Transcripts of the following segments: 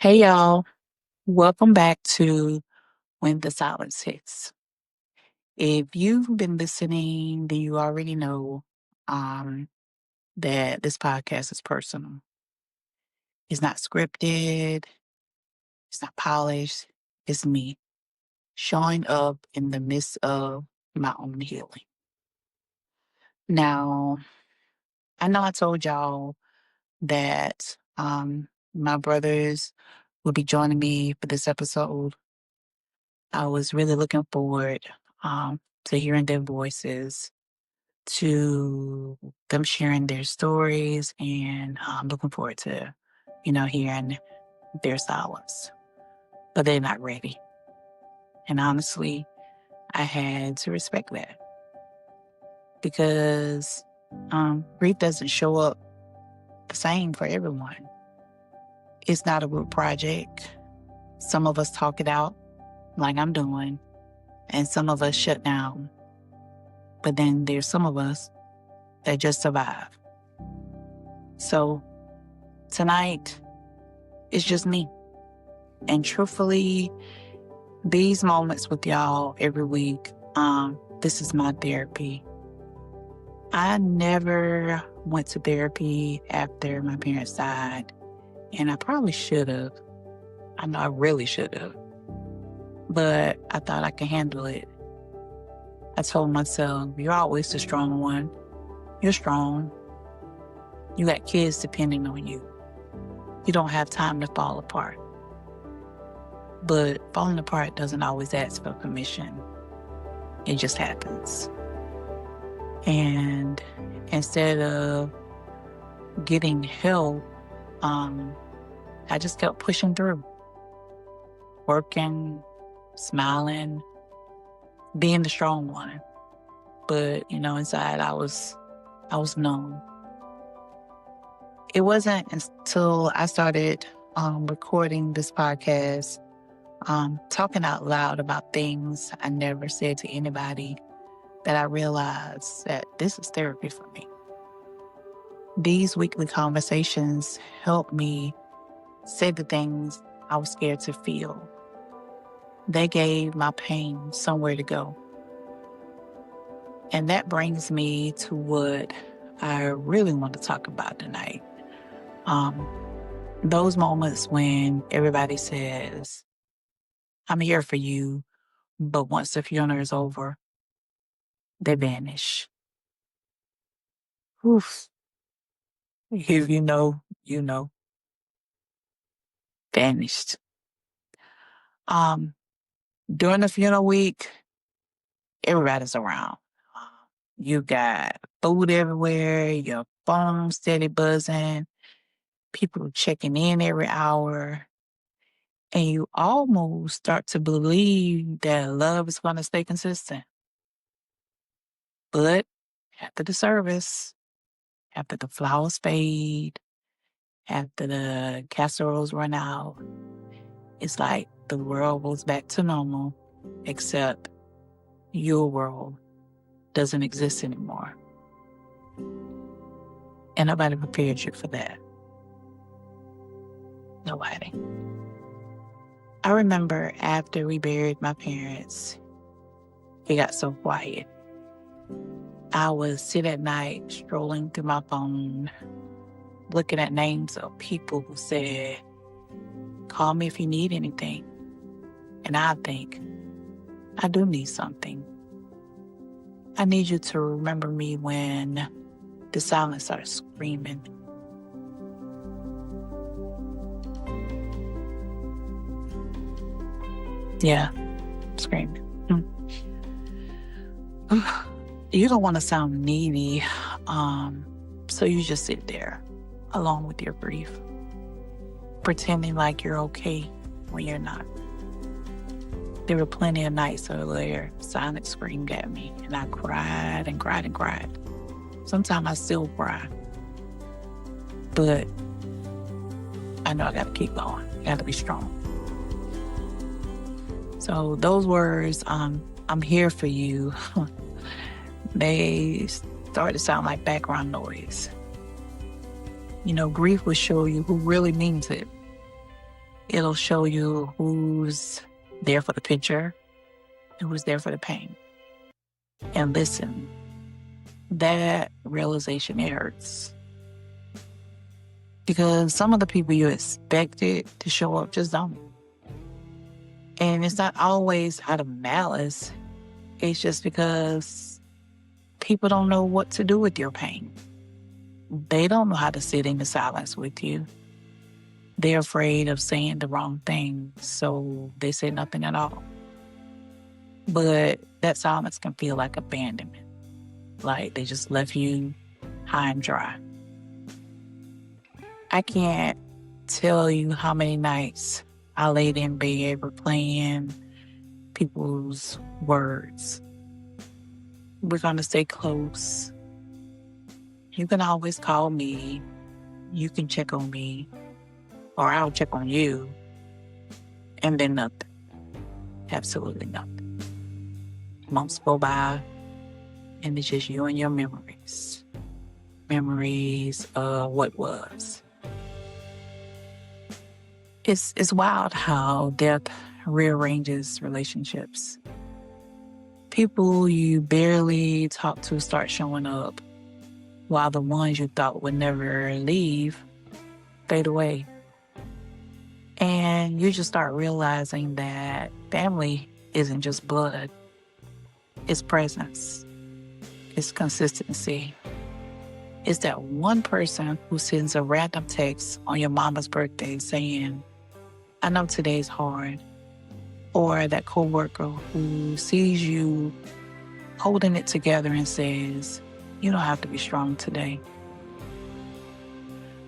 Hey y'all, welcome back to When the Silence Hits. If you've been listening, then you already know um, that this podcast is personal. It's not scripted, it's not polished, it's me showing up in the midst of my own healing. Now, I know I told y'all that my brothers will be joining me for this episode. I was really looking forward to hearing their voices, to them sharing their stories, and I'm looking forward to, hearing their silence. But they're not ready. And honestly, I had to respect that because grief doesn't show up the same for everyone. It's not a group project. Some of us talk it out like I'm doing, and some of us shut down. But then there's some of us that just survive. So tonight, it's just me. And truthfully, these moments with y'all every week, this is my therapy. I never went to therapy after my parents died, and I probably should have. I know I really should have, but I thought I could handle it. I told myself, you're always the strong one. You're strong. You got kids depending on you. You don't have time to fall apart. But falling apart doesn't always ask for permission. It just happens. And instead of getting help, I just kept pushing through. Working, smiling, being the strong one. But, inside I was numb. It wasn't until I started recording this podcast, talking out loud about things I never said to anybody, that I realized that this is therapy for me. These weekly conversations help me say the things I was scared to feel. They gave my pain somewhere to go. And that brings me to what I really want to talk about tonight. Those moments when everybody says, I'm here for you, but once the funeral is over, they vanish. Oof. If you know, you know. Vanished. During the funeral week, everybody's around. You got food everywhere, your phone steady buzzing, people checking in every hour, and you almost start to believe that love is going to stay consistent. But after the service, after the flowers fade, after the casseroles run out, it's like the world goes back to normal, except your world doesn't exist anymore. And nobody prepared you for that. Nobody. I remember after we buried my parents, it got so quiet. I would sit at night strolling through my phone, looking at names of people who said, call me if you need anything. And I think, I do need something. I need you to remember me when the silence starts screaming. Yeah, screaming. You don't want to sound needy, so you just sit there along with your grief, pretending like you're okay when you're not. There were plenty of nights earlier silence screamed at me, and I cried and cried and cried. Sometimes I still cry, but I know I got to keep going. I got to be strong. So those words, I'm here for you, they start to sound like background noise. Grief will show you who really means it. It'll show you who's there for the picture and who's there for the pain. And listen, that realization, it hurts. Because some of the people you expected to show up just don't. And it's not always out of malice. It's just because people don't know what to do with your pain. They don't know how to sit in the silence with you. They're afraid of saying the wrong thing, so they say nothing at all. But that silence can feel like abandonment. Like they just left you high and dry. I can't tell you how many nights I laid in bed replaying people's words. We're going to stay close. You can always call me. You can check on me. Or I'll check on you. And then nothing. Absolutely nothing. Months go by, and it's just you and your memories. Memories of what was. It's wild how death rearranges relationships. People you barely talk to start showing up, while the ones you thought would never leave fade away. And you just start realizing that family isn't just blood. It's presence. It's consistency. It's that one person who sends a random text on your mama's birthday saying, I know today's hard. Or that coworker who sees you holding it together and says, you don't have to be strong today.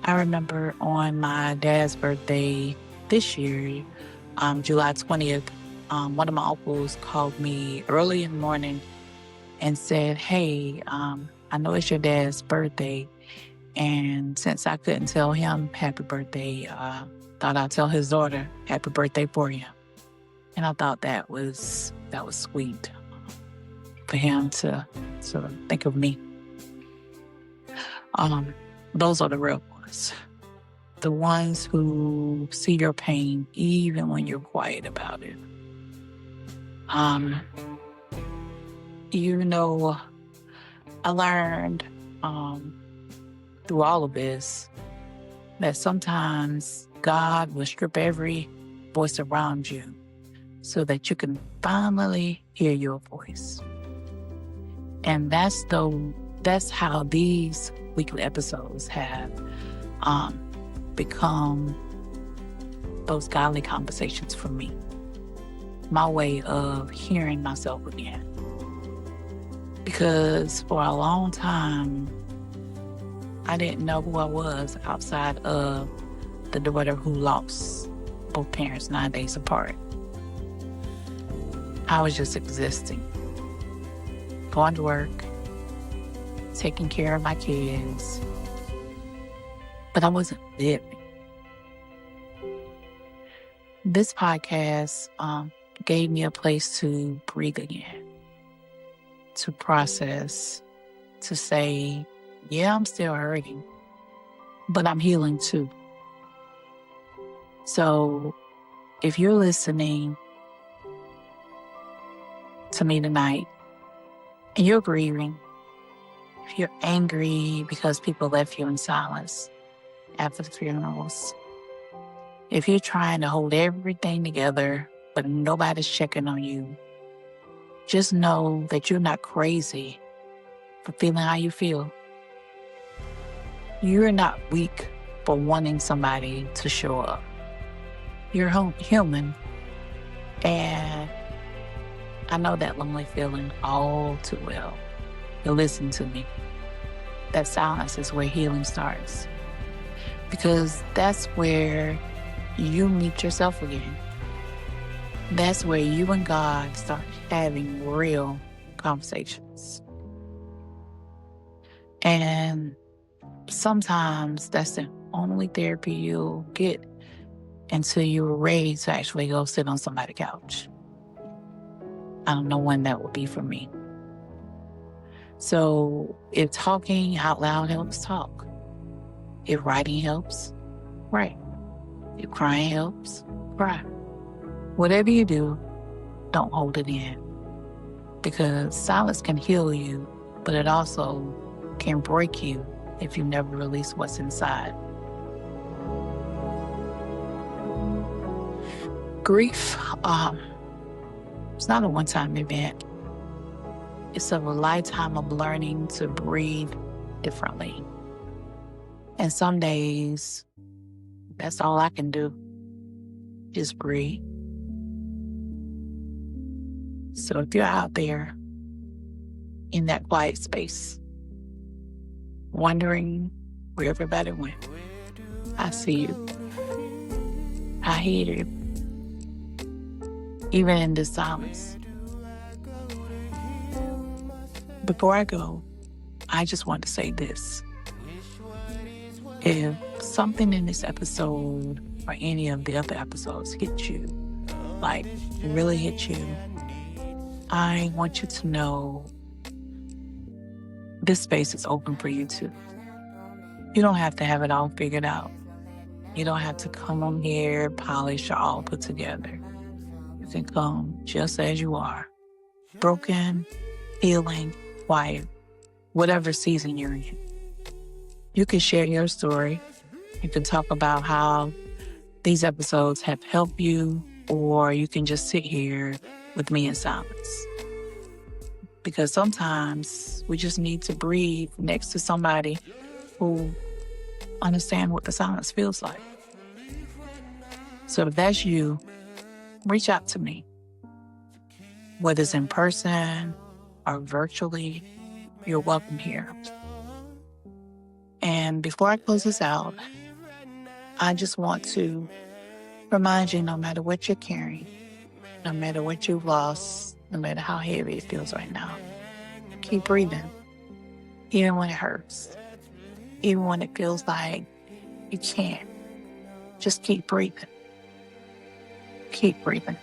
I remember on my dad's birthday this year, July 20th, one of my uncles called me early in the morning and said, hey, I know it's your dad's birthday. And since I couldn't tell him happy birthday, thought I'd tell his daughter happy birthday for him. And I thought that was sweet for him to think of me. Those are the real ones. The ones who see your pain even when you're quiet about it. I learned through all of this that sometimes God will strip every voice around you so that you can finally hear your voice. And that's how these weekly episodes have become those godly conversations for me. My way of hearing myself again. Because for a long time, I didn't know who I was outside of the daughter who lost both parents 9 days apart. I was just existing, going to work, taking care of my kids, but I wasn't living. This podcast gave me a place to breathe again, to process, to say, yeah, I'm still hurting, but I'm healing too. So if you're listening to me tonight and you're grieving, if you're angry because people left you in silence after the funerals, if you're trying to hold everything together but nobody's checking on you, just know that you're not crazy for feeling how you feel. You're not weak for wanting somebody to show up. You're human. And I know that lonely feeling all too well. But listen to me. That silence is where healing starts. Because that's where you meet yourself again. That's where you and God start having real conversations. And sometimes that's the only therapy you'll get until you're ready to actually go sit on somebody's couch. I don't know when that will be for me. So if talking out loud helps, talk. If writing helps, write. If crying helps, cry. Whatever you do, don't hold it in. Because silence can heal you, but it also can break you if you never release what's inside. Grief, it's not a one-time event. It's a lifetime of learning to breathe differently. And some days, that's all I can do. Just breathe. So if you're out there in that quiet space, wondering where everybody went, I see you. I hear you. Even in this silence. Before I go, I just want to say this. If something in this episode or any of the other episodes hit you, like really hit you, I want you to know this space is open for you too. You don't have to have it all figured out. You don't have to come on here polished or all put together. You can come just as you are. Broken, healing, quiet, whatever season you're in. You can share your story. You can talk about how these episodes have helped you, or you can just sit here with me in silence. Because sometimes we just need to breathe next to somebody who understands what the silence feels like. So if that's you, reach out to me. Whether it's in person or virtually, you're welcome here. And before I close this out, I just want to remind you, no matter what you're carrying, no matter what you've lost, no matter how heavy it feels right now, keep breathing, even when it hurts, even when it feels like you can't. Just keep breathing. Keep breathing.